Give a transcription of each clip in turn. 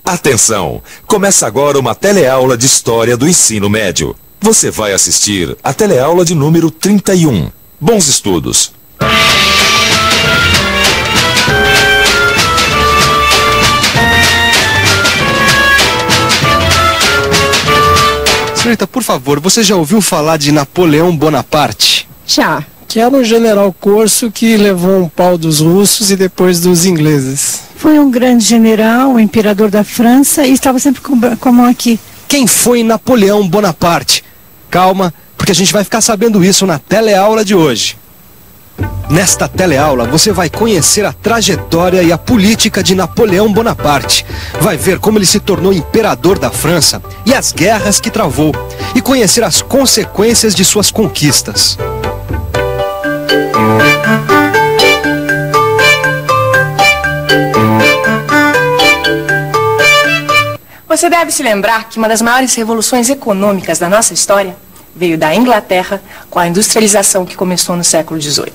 Atenção! Começa agora uma teleaula de História do Ensino Médio. Você vai assistir a teleaula de número 31. Bons estudos! Senhorita, por favor, você já ouviu falar de Napoleão Bonaparte? Já, que era um general corso que levou um pau dos russos e depois dos ingleses. Foi um grande general, o imperador da França, e estava sempre com a mão aqui. Quem foi Napoleão Bonaparte? Calma, porque a gente vai ficar sabendo isso na teleaula de hoje. Nesta teleaula, você vai conhecer a trajetória e a política de Napoleão Bonaparte. Vai ver como ele se tornou imperador da França e as guerras que travou, e conhecer as consequências de suas conquistas. Você deve se lembrar que uma das maiores revoluções econômicas da nossa história veio da Inglaterra com a industrialização que começou no século XVIII.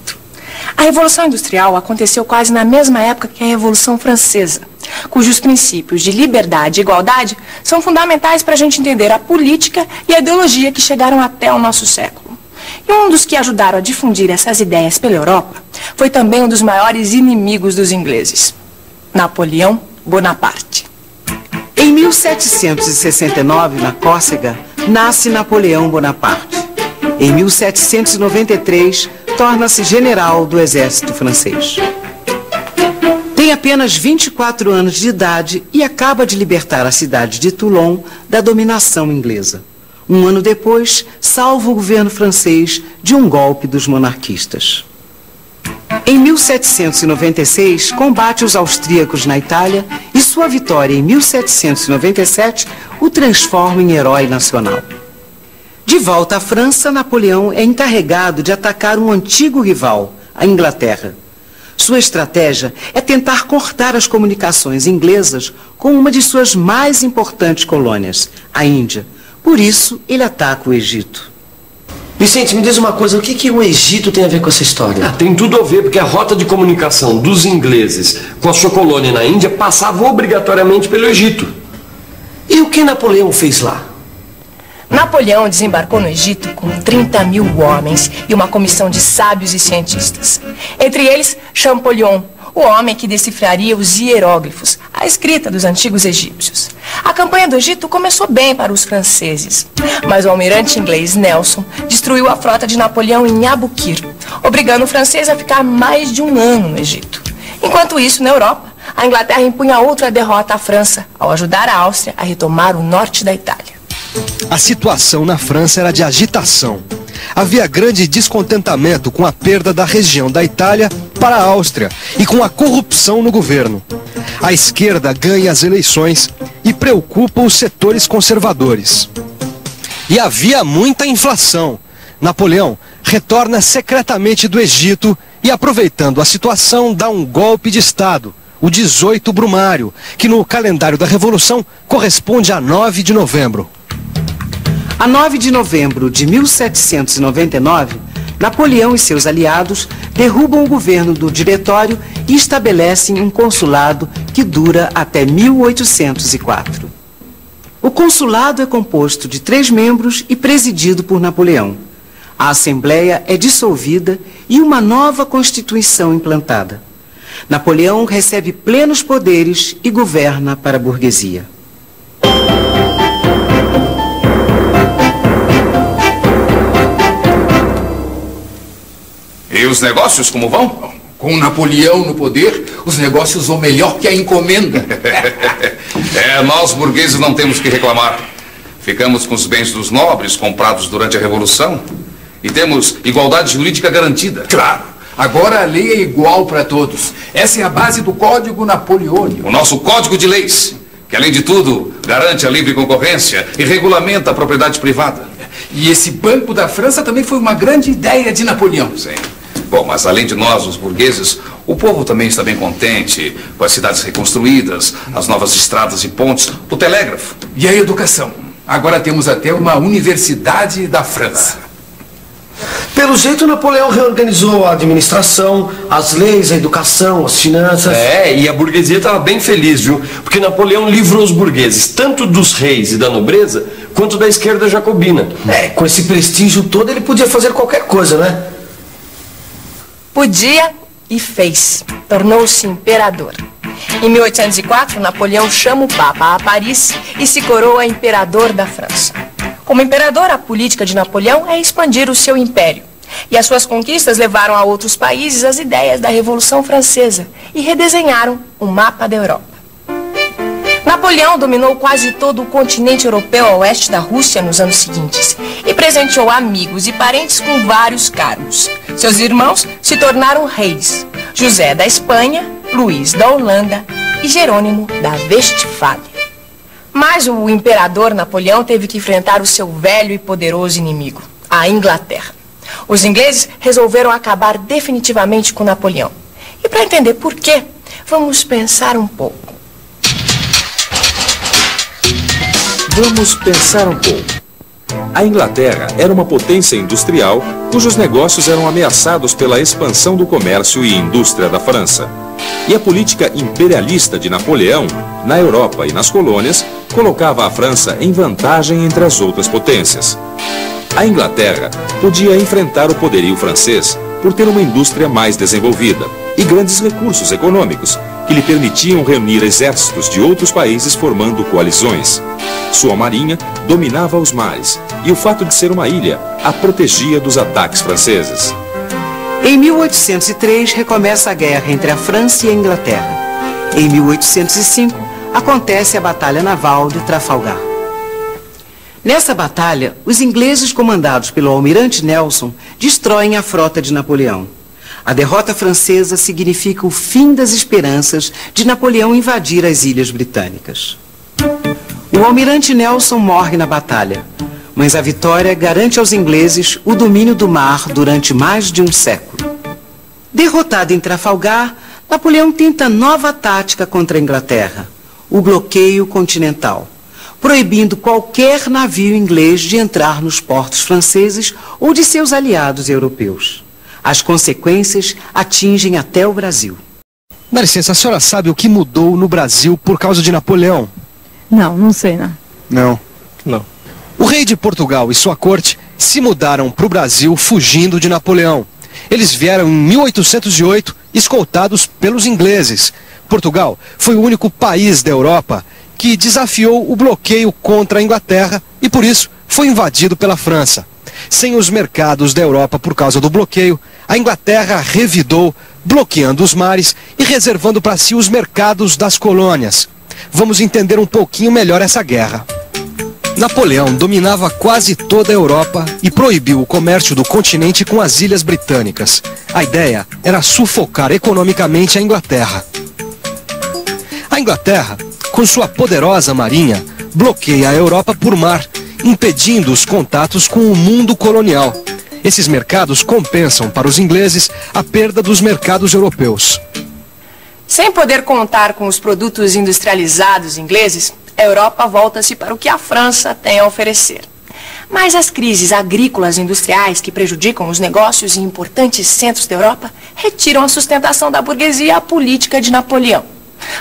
A Revolução Industrial aconteceu quase na mesma época que a Revolução Francesa, cujos princípios de liberdade e igualdade são fundamentais para a gente entender a política e a ideologia que chegaram até o nosso século. E um dos que ajudaram a difundir essas ideias pela Europa foi também um dos maiores inimigos dos ingleses, Napoleão Bonaparte. Em 1769, na Córcega, nasce Napoleão Bonaparte. Em 1793, torna-se general do exército francês. Tem apenas 24 anos de idade e acaba de libertar a cidade de Toulon da dominação inglesa. Um ano depois, salva o governo francês de um golpe dos monarquistas. Em 1796, combate os austríacos na Itália e sua vitória em 1797 o transforma em herói nacional. De volta à França, Napoleão é encarregado de atacar um antigo rival, a Inglaterra. Sua estratégia é tentar cortar as comunicações inglesas com uma de suas mais importantes colônias, a Índia. Por isso, ele ataca o Egito. Vicente, me diz uma coisa, o que o Egito tem a ver com essa história? Tem tudo a ver, porque a rota de comunicação dos ingleses com a sua colônia na Índia passava obrigatoriamente pelo Egito. E o que Napoleão fez lá? Napoleão desembarcou no Egito com 30 mil homens e uma comissão de sábios e cientistas. Entre eles, Champollion, o homem que decifraria os hieróglifos, a escrita dos antigos egípcios. A campanha do Egito começou bem para os franceses, mas o almirante inglês Nelson destruiu a frota de Napoleão em Abukir, obrigando o francês a ficar mais de um ano no Egito. Enquanto isso, na Europa, a Inglaterra impunha outra derrota à França, ao ajudar a Áustria a retomar o norte da Itália. A situação na França era de agitação. Havia grande descontentamento com a perda da região da Itália para a Áustria e com a corrupção no governo. A esquerda ganha as eleições e preocupa os setores conservadores. E havia muita inflação. Napoleão retorna secretamente do Egito e, aproveitando a situação, dá um golpe de Estado, o 18 Brumário, que no calendário da Revolução corresponde a 9 de novembro. A 9 de novembro de 1799, Napoleão e seus aliados derrubam o governo do Diretório e estabelecem um consulado que dura até 1804. O consulado é composto de 3 membros e presidido por Napoleão. A Assembleia é dissolvida e uma nova Constituição implantada. Napoleão recebe plenos poderes e governa para a burguesia. E os negócios como vão? Com Napoleão no poder, os negócios vão melhor que a encomenda. Nós burgueses não temos que reclamar. Ficamos com os bens dos nobres comprados durante a Revolução e temos igualdade jurídica garantida. Claro, agora a lei é igual para todos. Essa é a base do Código Napoleônico. O nosso Código de Leis, que além de tudo garante a livre concorrência e regulamenta a propriedade privada. E esse Banco da França também foi uma grande ideia de Napoleão. Sim. Bom, mas além de nós, os burgueses, o povo também está bem contente com as cidades reconstruídas, as novas estradas e pontes, o telégrafo. E a educação. Agora temos até uma universidade da França. Pelo jeito, Napoleão reorganizou a administração, as leis, a educação, as finanças. E a burguesia estava bem feliz, viu? Porque Napoleão livrou os burgueses, tanto dos reis e da nobreza, quanto da esquerda jacobina. Com esse prestígio todo, ele podia fazer qualquer coisa, né? Podia e fez. Tornou-se imperador. Em 1804, Napoleão chama o Papa a Paris e se coroa imperador da França. Como imperador, a política de Napoleão é expandir o seu império. E as suas conquistas levaram a outros países as ideias da Revolução Francesa e redesenharam o mapa da Europa. Napoleão dominou quase todo o continente europeu a oeste da Rússia nos anos seguintes e presenteou amigos e parentes com vários cargos. Seus irmãos se tornaram reis: José da Espanha, Luís da Holanda e Jerônimo da Westfália. Mas o imperador Napoleão teve que enfrentar o seu velho e poderoso inimigo, a Inglaterra. Os ingleses resolveram acabar definitivamente com Napoleão. E para entender por quê, vamos pensar um pouco. A Inglaterra era uma potência industrial cujos negócios eram ameaçados pela expansão do comércio e indústria da França. E a política imperialista de Napoleão, na Europa e nas colônias, colocava a França em vantagem entre as outras potências. A Inglaterra podia enfrentar o poderio francês por ter uma indústria mais desenvolvida e grandes recursos econômicos que lhe permitiam reunir exércitos de outros países formando coalizões. Sua marinha dominava os mares e o fato de ser uma ilha a protegia dos ataques franceses. Em 1803, recomeça a guerra entre a França e a Inglaterra. Em 1805, acontece a Batalha Naval de Trafalgar. Nessa batalha, os ingleses, comandados pelo almirante Nelson, destroem a frota de Napoleão. A derrota francesa significa o fim das esperanças de Napoleão invadir as ilhas britânicas. O almirante Nelson morre na batalha, mas a vitória garante aos ingleses o domínio do mar durante mais de um século. Derrotado em Trafalgar, Napoleão tenta nova tática contra a Inglaterra, o bloqueio continental, proibindo qualquer navio inglês de entrar nos portos franceses ou de seus aliados europeus. As consequências atingem até o Brasil. Dá licença, a senhora sabe o que mudou no Brasil por causa de Napoleão? Não sei, não. Não. O rei de Portugal e sua corte se mudaram para o Brasil fugindo de Napoleão. Eles vieram em 1808, escoltados pelos ingleses. Portugal foi o único país da Europa que desafiou o bloqueio contra a Inglaterra e, por isso, foi invadido pela França. Sem os mercados da Europa por causa do bloqueio, a Inglaterra revidou, bloqueando os mares e reservando para si os mercados das colônias. Vamos entender um pouquinho melhor essa guerra. Napoleão dominava quase toda a Europa e proibiu o comércio do continente com as ilhas britânicas. A ideia era sufocar economicamente a Inglaterra. A Inglaterra, com sua poderosa marinha, bloqueia a Europa por mar, impedindo os contatos com o mundo colonial. Esses mercados compensam para os ingleses a perda dos mercados europeus. Sem poder contar com os produtos industrializados ingleses, a Europa volta-se para o que a França tem a oferecer. Mas as crises agrícolas e industriais que prejudicam os negócios em importantes centros da Europa retiram a sustentação da burguesia à política de Napoleão.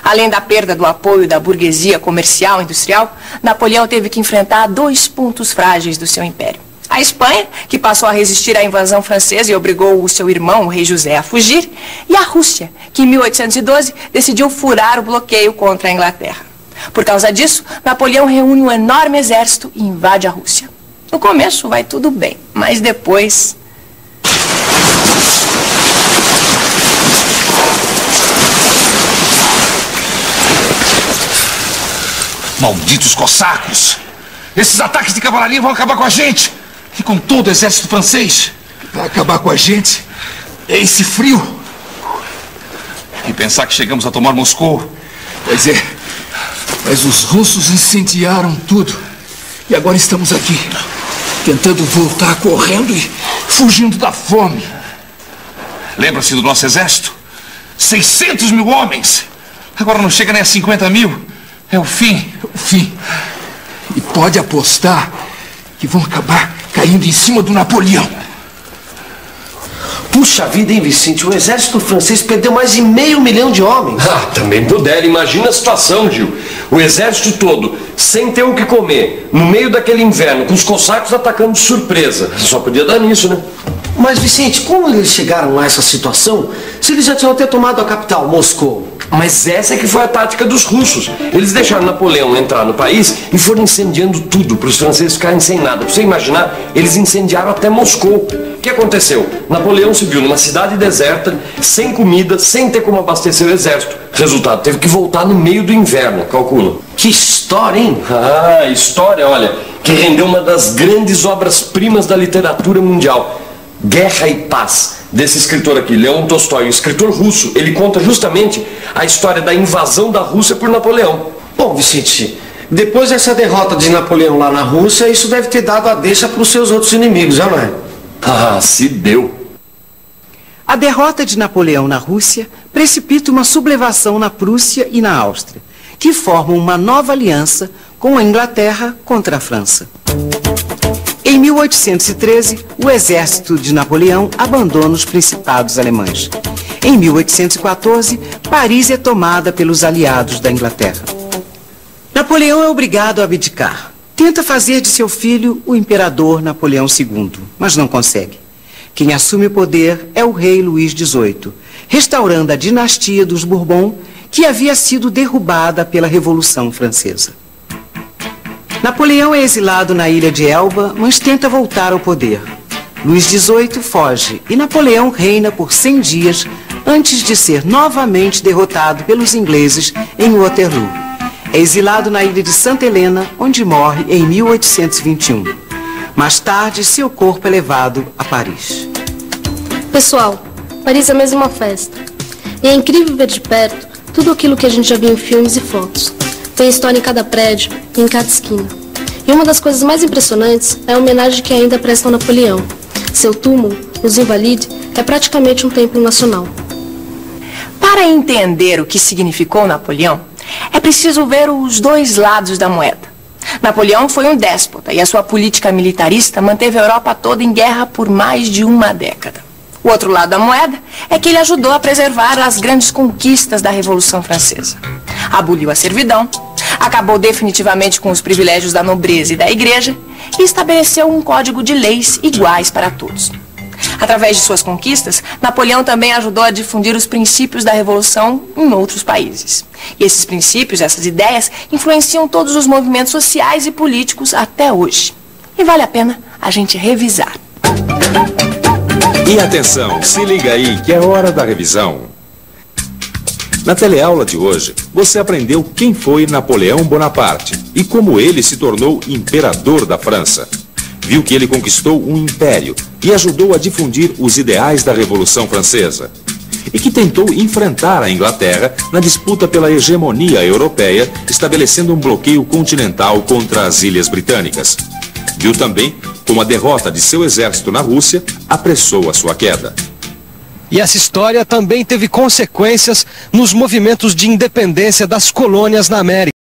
Além da perda do apoio da burguesia comercial e industrial, Napoleão teve que enfrentar dois pontos frágeis do seu império. A Espanha, que passou a resistir à invasão francesa e obrigou o seu irmão, o rei José, a fugir, e a Rússia, que em 1812 decidiu furar o bloqueio contra a Inglaterra. Por causa disso, Napoleão reúne um enorme exército e invade a Rússia. No começo vai tudo bem, mas depois... Malditos cossacos! Esses ataques de cavalaria vão acabar com a gente! E com todo o exército francês! Vai acabar com a gente? É esse frio? E pensar que chegamos a tomar Moscou? Pois é. Mas os russos incendiaram tudo. E agora estamos aqui, tentando voltar correndo e fugindo da fome. Lembra-se do nosso exército? 600 mil homens! Agora não chega nem a 50 mil. É o fim. O fim. E pode apostar que vão acabar caindo em cima do Napoleão. Puxa vida, hein, Vicente? O exército francês perdeu mais de 500 mil de homens. Ah, também puderam. Imagina a situação, Gil. O exército todo, sem ter o que comer, no meio daquele inverno, com os cossacos atacando de surpresa. Só podia dar nisso, né? Mas, Vicente, como eles chegaram a essa situação se eles já tinham até tomado a capital, Moscou? Mas essa é que foi a tática dos russos. Eles deixaram Napoleão entrar no país e foram incendiando tudo para os franceses ficarem sem nada. Pra você imaginar, eles incendiaram até Moscou. O que aconteceu? Napoleão se viu numa cidade deserta, sem comida, sem ter como abastecer o exército. Resultado, teve que voltar no meio do inverno, calcula. Que história, hein? Ah, história, olha, que rendeu uma das grandes obras-primas da literatura mundial. Guerra e Paz, desse escritor aqui, Leon Tolstói, um escritor russo. Ele conta justamente a história da invasão da Rússia por Napoleão. Bom, Vicente, depois dessa derrota de Napoleão lá na Rússia, isso deve ter dado a deixa para os seus outros inimigos, já não é? Ah, se deu. A derrota de Napoleão na Rússia precipita uma sublevação na Prússia e na Áustria, que formam uma nova aliança com a Inglaterra contra a França. Em 1813, o exército de Napoleão abandona os principados alemães. Em 1814, Paris é tomada pelos aliados da Inglaterra. Napoleão é obrigado a abdicar. Tenta fazer de seu filho o imperador Napoleão II, mas não consegue. Quem assume o poder é o rei Luís XVIII, restaurando a dinastia dos Bourbon, que havia sido derrubada pela Revolução Francesa. Napoleão é exilado na ilha de Elba, mas tenta voltar ao poder. Luís XVIII foge e Napoleão reina por 100 dias antes de ser novamente derrotado pelos ingleses em Waterloo. É exilado na ilha de Santa Helena, onde morre em 1821. Mais tarde, seu corpo é levado a Paris. Pessoal, Paris é mesmo uma festa. E é incrível ver de perto tudo aquilo que a gente já viu em filmes e fotos. Tem história em cada prédio e em cada esquina. E uma das coisas mais impressionantes é a homenagem que ainda prestam a Napoleão. Seu túmulo, os Invalides, é praticamente um templo nacional. Para entender o que significou Napoleão, é preciso ver os dois lados da moeda. Napoleão foi um déspota e a sua política militarista manteve a Europa toda em guerra por mais de uma década. O outro lado da moeda é que ele ajudou a preservar as grandes conquistas da Revolução Francesa. Aboliu a servidão, acabou definitivamente com os privilégios da nobreza e da igreja e estabeleceu um código de leis iguais para todos. Através de suas conquistas, Napoleão também ajudou a difundir os princípios da Revolução em outros países. E esses princípios, essas ideias, influenciam todos os movimentos sociais e políticos até hoje. E vale a pena a gente revisar. E atenção, se liga aí que é hora da revisão. Na teleaula de hoje, você aprendeu quem foi Napoleão Bonaparte e como ele se tornou imperador da França. Viu que ele conquistou um império e ajudou a difundir os ideais da Revolução Francesa. E que tentou enfrentar a Inglaterra na disputa pela hegemonia europeia, estabelecendo um bloqueio continental contra as Ilhas Britânicas. Viu também como a derrota de seu exército na Rússia apressou a sua queda. E essa história também teve consequências nos movimentos de independência das colônias na América.